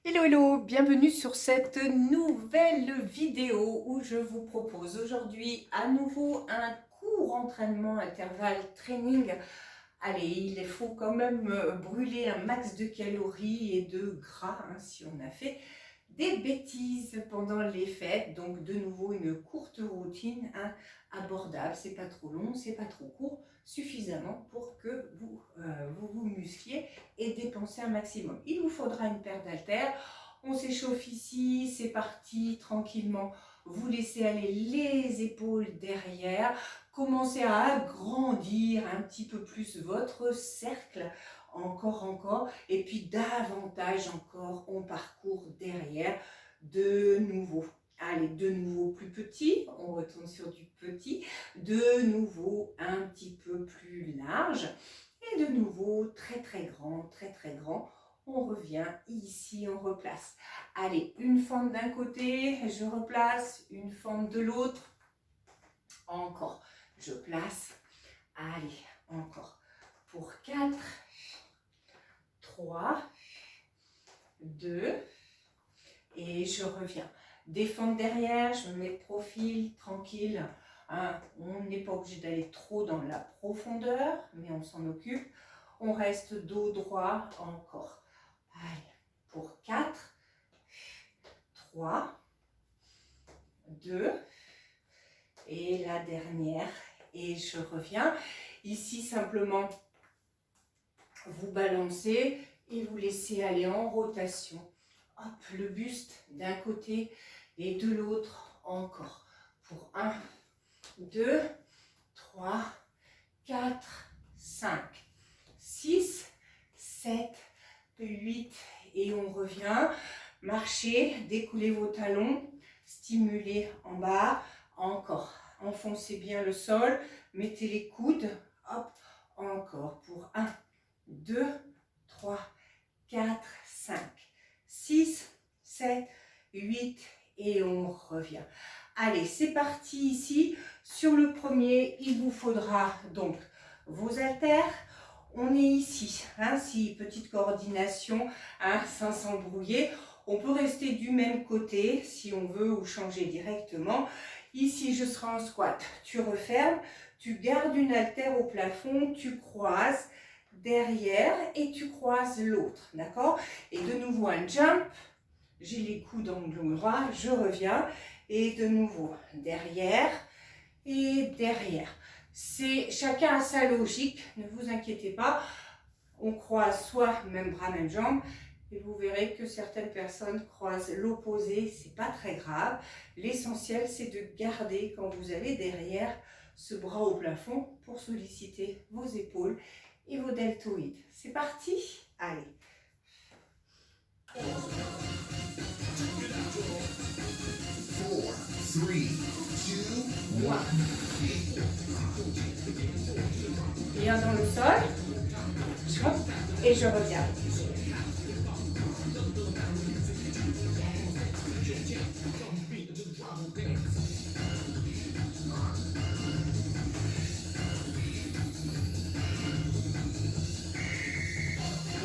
Hello, hello, bienvenue sur cette nouvelle vidéo où je vous propose aujourd'hui à nouveau un court entraînement intervalle training. Allez, il faut quand même brûler un max de calories et de gras si on a fait des bêtises pendant les fêtes. Donc de nouveau une courte routine abordable, c'est pas trop long, c'est pas trop court, suffisamment pour que vous muscliez et dépenser un maximum. Il vous faudra une paire d'haltères. On s'échauffe ici, c'est parti tranquillement. Vous laissez aller les épaules derrière. Commencez à agrandir un petit peu plus votre cercle. Encore. Et puis davantage encore, on parcourt derrière de nouveau. Allez, de nouveau plus petit, on retourne sur du petit, de nouveau un petit peu plus large, et de nouveau très grand, on revient ici, on replace. Allez, une fente d'un côté, je replace, une fente de l'autre, encore, je place, allez, encore, pour 4, 3, 2, et je reviens. Défendre derrière, je me mets de profil, tranquille. On n'est pas obligé d'aller trop dans la profondeur, mais on s'en occupe. On reste dos droit encore. Allez, pour 4, 3, 2, et la dernière, et je reviens. Ici, simplement, vous balancez et vous laissez aller en rotation. Hop, le buste d'un côté et de l'autre encore. Pour 1, 2, 3, 4, 5, 6, 7, 8 et on revient. Marchez, découlez vos talons, stimulez en bas, encore. Enfoncez bien le sol, mettez les coudes, hop, encore. Pour 1, 2, 3, 4, 5, 6, 7, 8 et on revient. Allez, c'est parti ici. Sur le premier, il vous faudra donc vos haltères. On est ici, si petite coordination, sans s'embrouiller. On peut rester du même côté si on veut ou changer directement. Ici, je serai en squat. Tu refermes, tu gardes une haltère au plafond, tu croises derrière et tu croises l'autre, d'accord? Et de nouveau un jump, j'ai les coudes angle droit, je reviens et de nouveau derrière et derrière. C'est chacun a sa logique, ne vous inquiétez pas. On croise soit même bras, même jambe, et vous verrez que certaines personnes croisent l'opposé, c'est pas très grave. L'essentiel, c'est de garder quand vous allez derrière ce bras au plafond pour solliciter vos épaules et vos deltoïdes. C'est parti, allez. Four, three, two, one. Bien dans le sol. Et je reviens.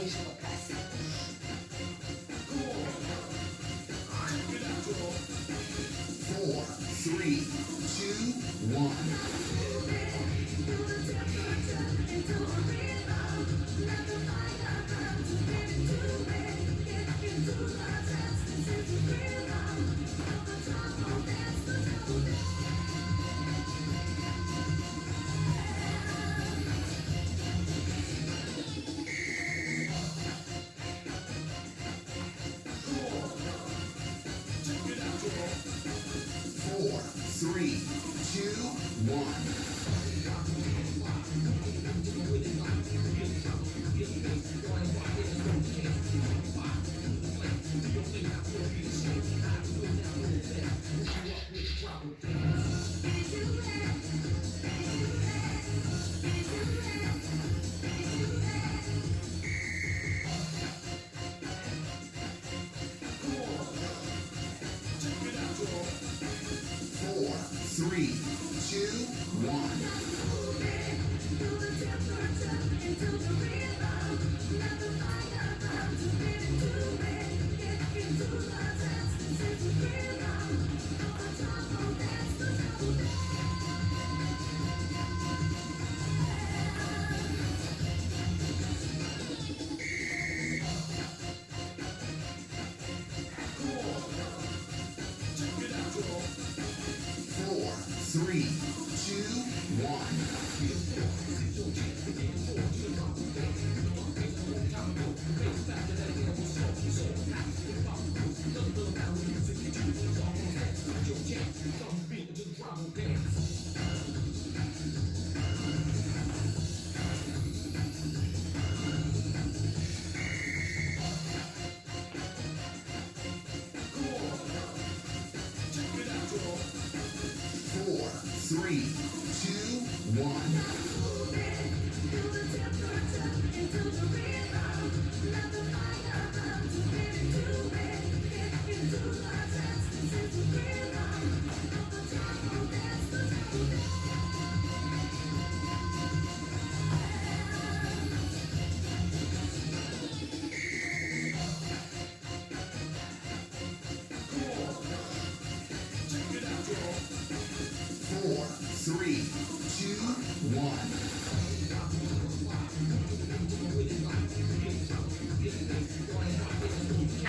Et je repasse. 4, 3, 2, 1. Four, three, two, one. Four, three, two, one. 3, 2, 1.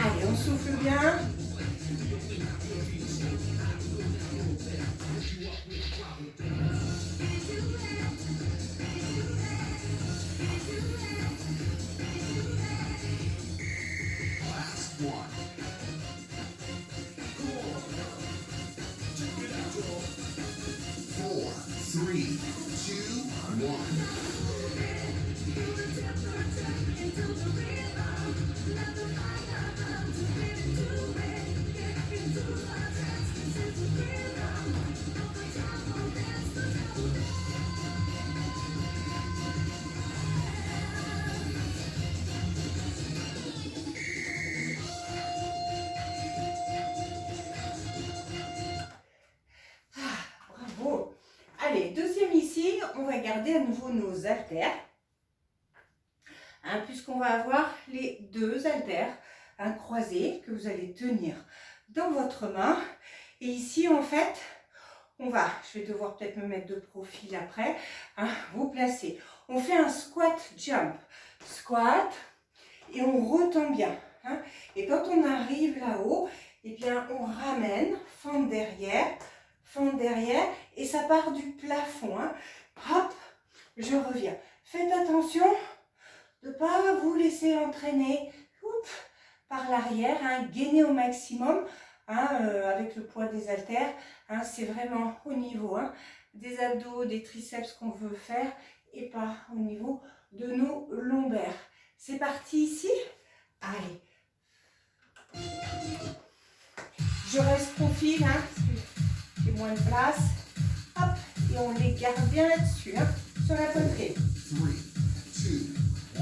Allez, on souffle bien. last one. 4, 3, 2, 1. Bravo. Allez, deuxième ici, on va garder à nouveau nos haltères. Puisqu'on va avoir les deux haltères croisés que vous allez tenir dans votre main. Et ici, en fait, je vais devoir peut-être me mettre de profil après, vous placez. On fait un squat jump. Squat, et on retend bien. Et quand on arrive là-haut, eh bien, on ramène, fente derrière, et ça part du plafond. Hop, je reviens. Faites attention de ne pas vous laisser entraîner par l'arrière, gainer au maximum avec le poids des haltères. C'est vraiment au niveau des abdos, des triceps qu'on veut faire et pas au niveau de nos lombaires. C'est parti ici. Allez. Je reste profil, parce que j'ai moins de place. Hop, et on les garde bien là-dessus, sur la poitrine. 3, 2, 1.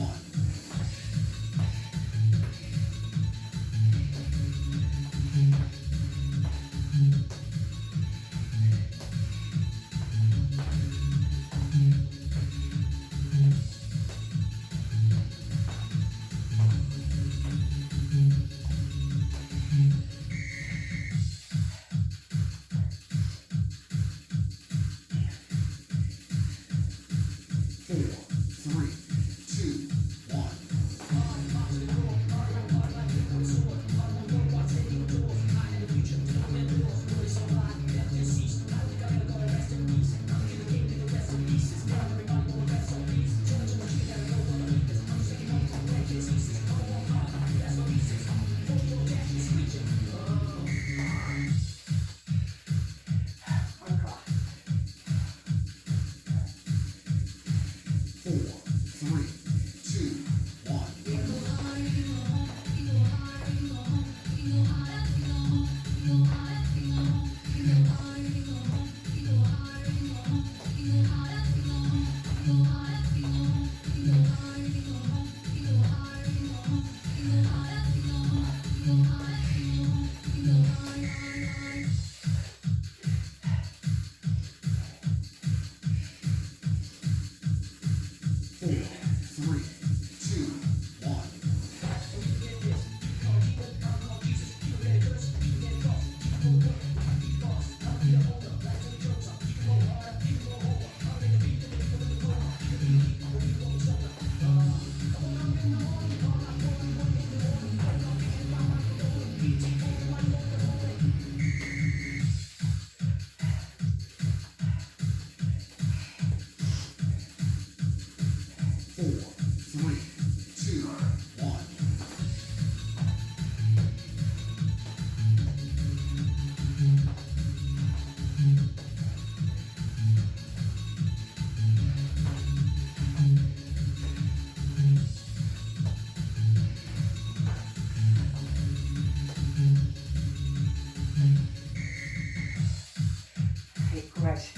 Courage.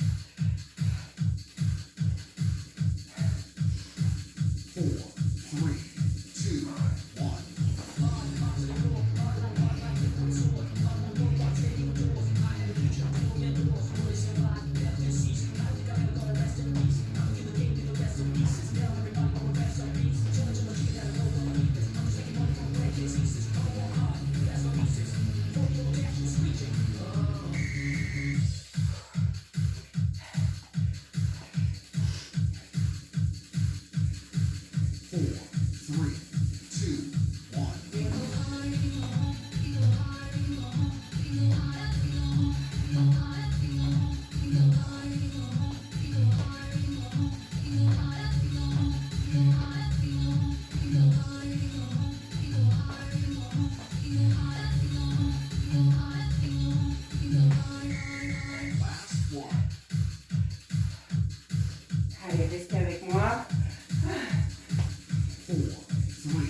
4, 3, 2, 1. Allez, restez avec moi. 4, 3, 2, 1.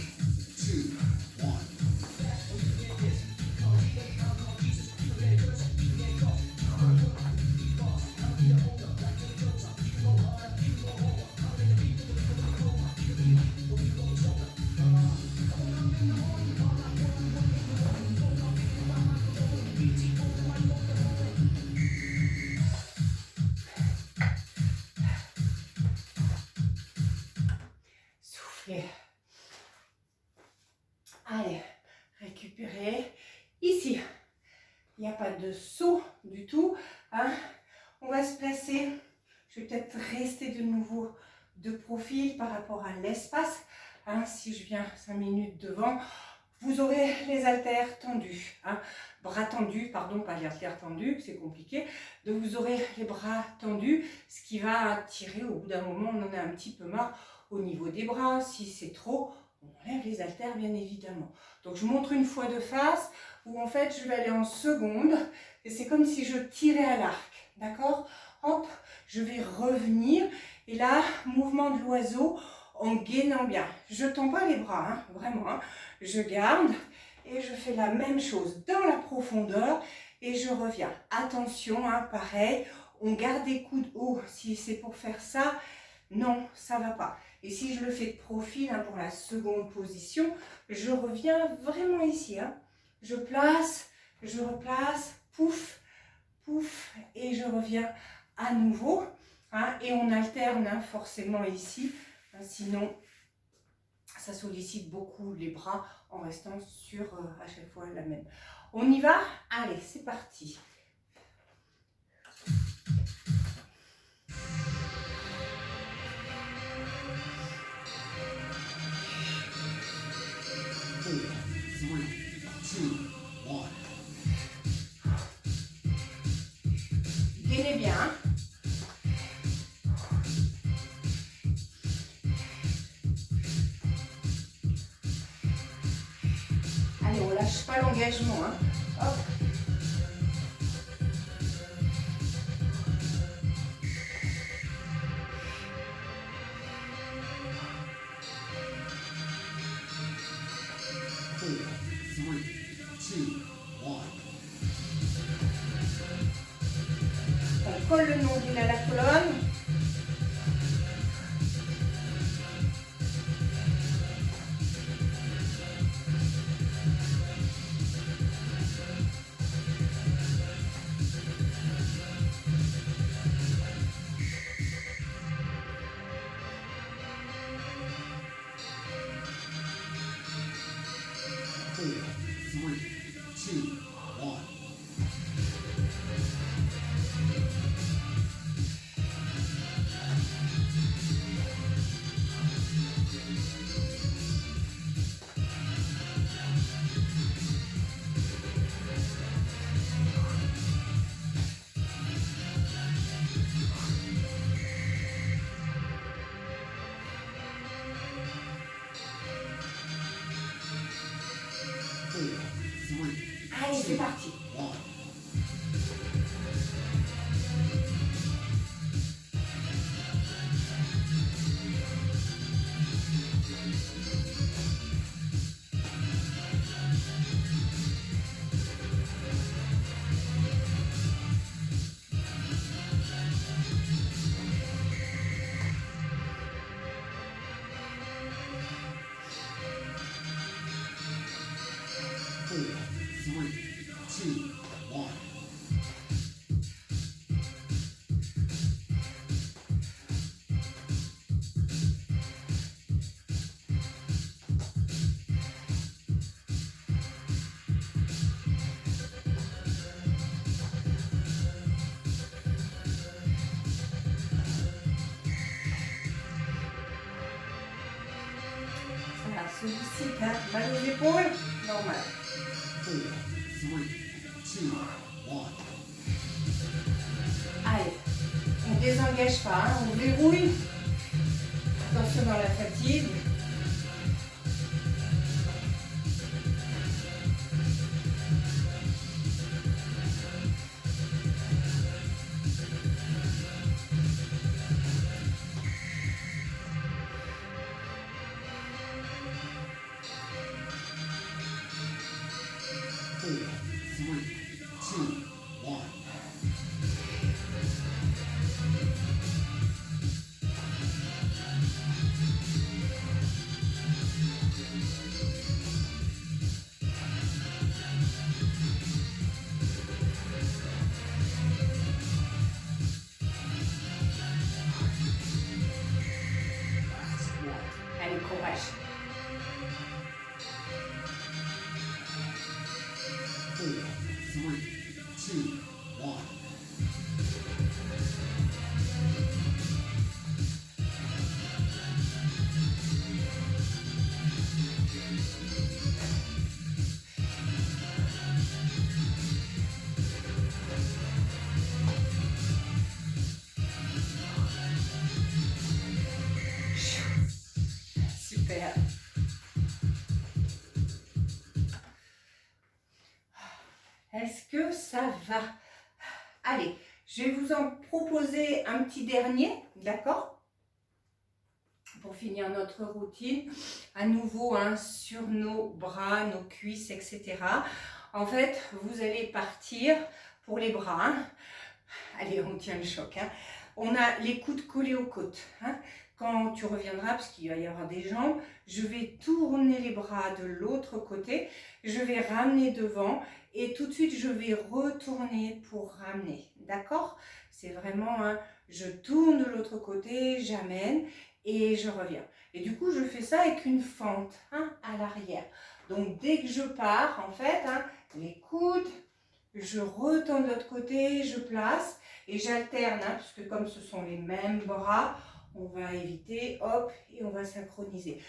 Soufflez. Allez, récupérez. Ici, il n'y a pas de saut du tout. Hein. On va se placer. Je vais peut-être rester de nouveau de profil par rapport à l'espace. Hein. Si je viens 5 minutes devant, vous aurez les haltères tendus. Hein. Bras tendus, pardon, pas les haltères tendus, c'est compliqué. Donc vous aurez les bras tendus, ce qui va tirer au bout d'un moment, on en a un petit peu marre au niveau des bras. Si c'est trop, on enlève les haltères bien évidemment. Donc je montre une fois de face où en fait je vais aller en seconde et c'est comme si je tirais à l'arc, d'accord? Hop, je vais revenir et là, mouvement de l'oiseau en gainant bien. Je ne tends pas les bras, hein, vraiment, hein. Je garde et je fais la même chose dans la profondeur et je reviens. Attention, hein, pareil, on garde des coudes hauts si c'est pour faire ça. Non, ça ne va pas. Et si je le fais de profil, hein, pour la seconde position, je reviens vraiment ici. Hein. Je place, je replace, pouf, pouf, et je reviens à nouveau. Hein, et on alterne, hein, forcément ici, hein, sinon ça sollicite beaucoup les bras en restant sur à chaque fois la même. On y va? Allez, c'est parti. Gainez bien. Allez, on lâche pas l'engagement. Hein. Hop. On colle le nombril à la colonne. Allez, c'est parti. 3, 2, 1. Voilà, celui-ci, hein, mal aux épaules, normal. 4, 3, 2, 1. Allez, on ne désengage pas, hein, on verrouille. Attention dans la fatigue. Four, three, two, one. Last one. Allez, courage. 4, 3, 2, 1. Super. Est-ce que ça va? Allez, je vais vous en proposer un petit dernier, d'accord? Pour finir notre routine, à nouveau hein, sur nos bras, nos cuisses, etc. En fait, vous allez partir pour les bras. Hein. Allez, on tient le choc. Hein. On a les coudes collés aux côtes. Hein. Quand tu reviendras, parce qu'il va y avoir des jambes, je vais tourner les bras de l'autre côté. Je vais ramener devant et tout de suite, je vais retourner pour ramener. D'accord? C'est vraiment, hein, je tourne de l'autre côté, j'amène et je reviens. Et du coup, je fais ça avec une fente hein, à l'arrière. Donc, dès que je pars, en fait, hein, les coudes, je retourne de l'autre côté, je place et j'alterne, hein, parce que comme ce sont les mêmes bras, on va éviter, hop, et on va synchroniser.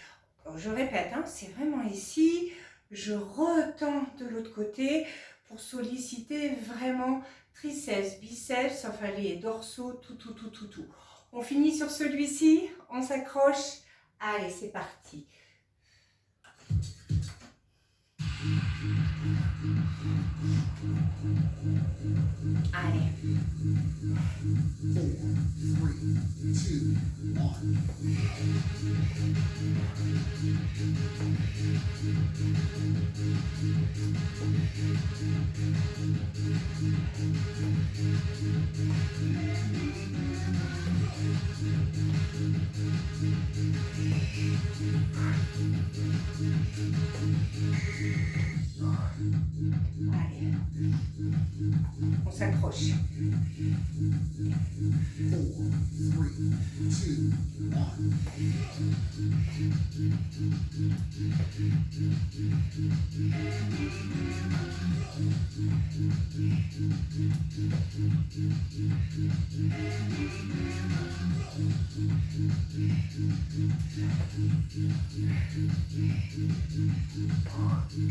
Alors, je répète, hein, c'est vraiment ici, je retends de l'autre côté pour solliciter vraiment triceps, biceps, enfin les dorsaux, tout. On finit sur celui-ci, on s'accroche. Allez, c'est parti. Allez. 4, 3, 2, Allez. On s'accroche. 4, 3, 2,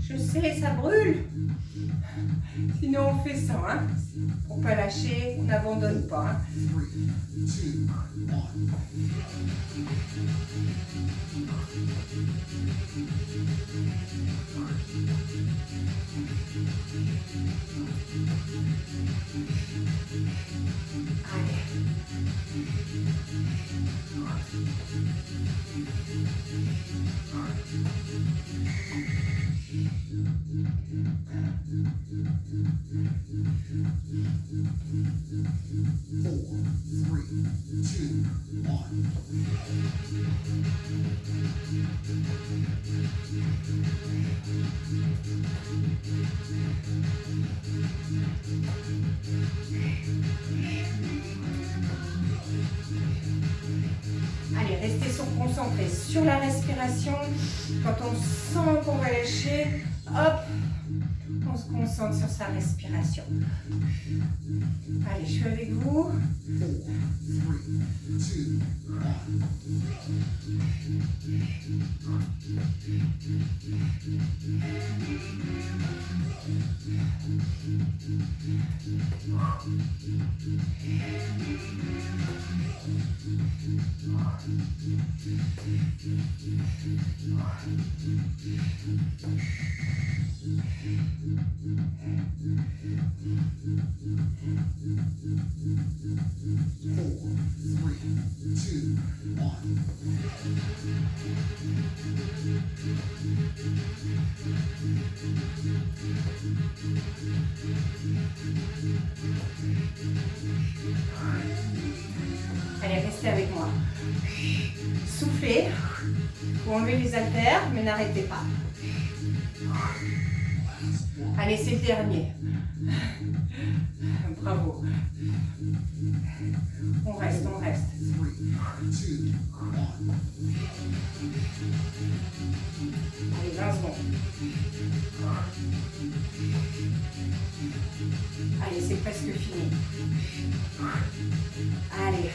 Je sais, ça brûle. Sinon, on fait ça. Hein. Pour pas lâcher, on n'abandonne pas. Hein. 3, 2, 1. sur la respiration. Quand on sent qu'on va lâcher, hop, on se concentre sur sa respiration. Allez, je suis avec vous. 3, 2, 1. Allez, restez avec moi. Soufflez. Vous enlevez les haltères, mais n'arrêtez pas. Allez, c'est le dernier. Bravo. On reste, on reste. Allez, 20 secondes. Allez, c'est presque fini. Allez.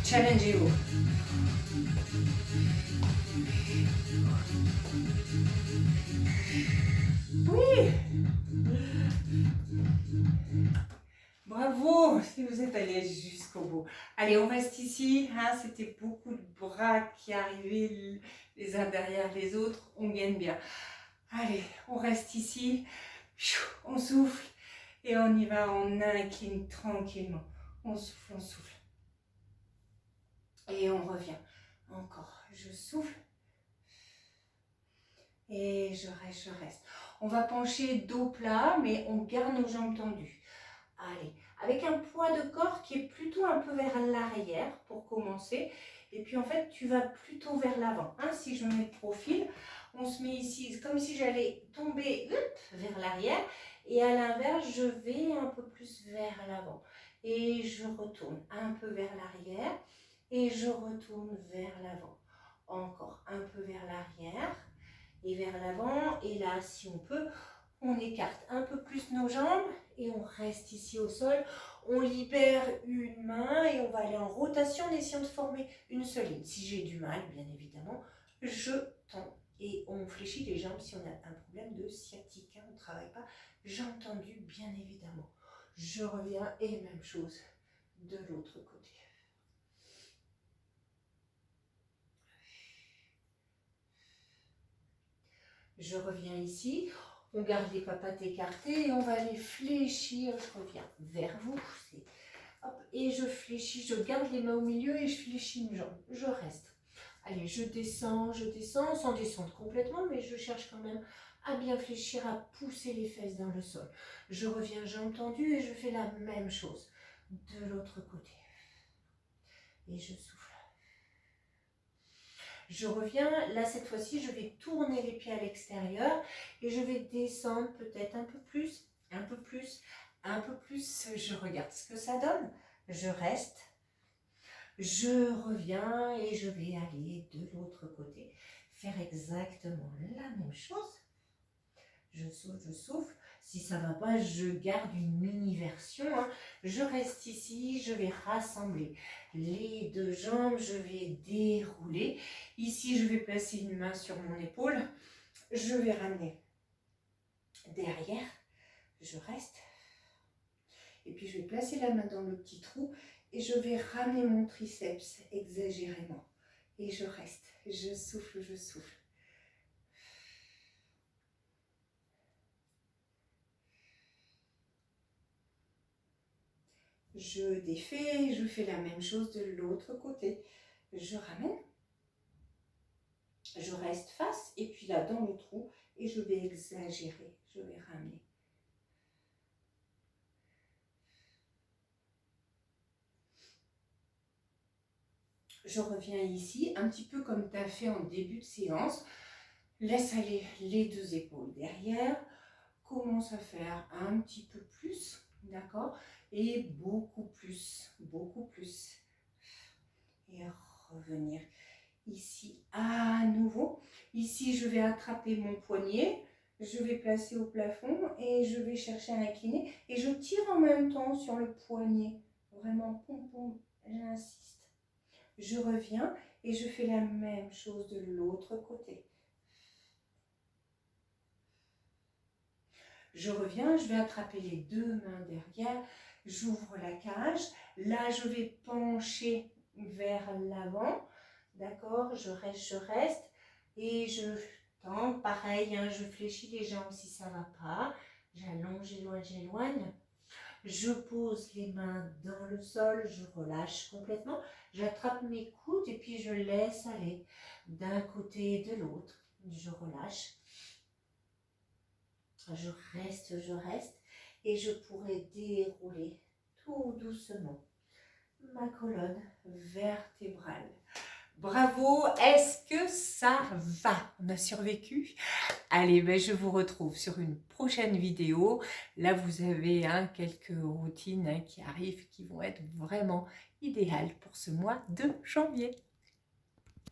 Challengez-vous. Oui. Bravo si vous êtes allé jusqu'au bout. Allez, on reste ici. Hein, c'était beaucoup de bras qui arrivaient les uns derrière les autres. On gagne bien. Allez, on reste ici. On souffle et on y va. On incline tranquillement. On souffle, on souffle. Et on revient. Encore. Je souffle. Et je reste, je reste. On va pencher dos plat, mais on garde nos jambes tendues. Allez, avec un poids de corps qui est plutôt un peu vers l'arrière pour commencer. Et puis en fait, tu vas plutôt vers l'avant. Hein, si je me mets de profil, on se met ici comme si j'allais tomber vers l'arrière. Et à l'inverse, je vais un peu plus vers l'avant. Et je retourne un peu vers l'arrière. Et je retourne vers l'avant. Encore un peu vers l'arrière et vers l'avant. Et là, si on peut, on écarte un peu plus nos jambes et on reste ici au sol. On libère une main et on va aller en rotation en essayant de former une seule ligne. Si j'ai du mal, bien évidemment, je tends et on fléchit les jambes si on a un problème de sciatique. Hein, on ne travaille pas jambes tendues, bien évidemment. Je reviens et même chose de l'autre côté. Je reviens ici, on garde les papates écartées et on va les fléchir. Je reviens vers vous. Hop, et je fléchis, je garde les mains au milieu et je fléchis une jambe. Je reste. Allez, je descends, sans descendre complètement, mais je cherche quand même à bien fléchir, à pousser les fesses dans le sol. Je reviens jambes tendues et je fais la même chose de l'autre côté. Et je souffle. Je reviens, là cette fois-ci, je vais tourner les pieds à l'extérieur et je vais descendre peut-être un peu plus, un peu plus, un peu plus. Je regarde ce que ça donne. Je reste, je reviens et je vais aller de l'autre côté. Faire exactement la même chose. Je souffle, je souffle. Si ça ne va pas, je garde une mini-version. Hein. Je reste ici, je vais rassembler les deux jambes, je vais dérouler. Ici, je vais placer une main sur mon épaule. Je vais ramener derrière. Je reste. Et puis, je vais placer la main dans le petit trou et je vais ramener mon triceps exagérément. Et je reste. Je souffle, je souffle. Je défais, je fais la même chose de l'autre côté. Je ramène, je reste face et puis là dans le trou et je vais exagérer, je vais ramener. Je reviens ici, un petit peu comme tu as fait en début de séance. Laisse aller les deux épaules derrière. Commence à faire un petit peu plus, d'accord? Et beaucoup plus, beaucoup plus. Et revenir ici à nouveau. Ici, je vais attraper mon poignet, je vais placer au plafond et je vais chercher à incliner. Et je tire en même temps sur le poignet. Vraiment, pom pom, j'insiste. Je reviens et je fais la même chose de l'autre côté. Je reviens, je vais attraper les deux mains derrière, j'ouvre la cage. Là, je vais pencher vers l'avant. D'accord, je reste et je tends, pareil, hein, je fléchis les jambes si ça ne va pas. J'allonge, j'éloigne. Je pose les mains dans le sol, je relâche complètement. J'attrape mes coudes et puis je laisse aller d'un côté et de l'autre. Je relâche. Je reste et je pourrais dérouler tout doucement ma colonne vertébrale. Bravo, est-ce que ça va? On a survécu? Allez, ben je vous retrouve sur une prochaine vidéo. Là, vous avez quelques routines qui arrivent, qui vont être vraiment idéales pour ce mois de janvier.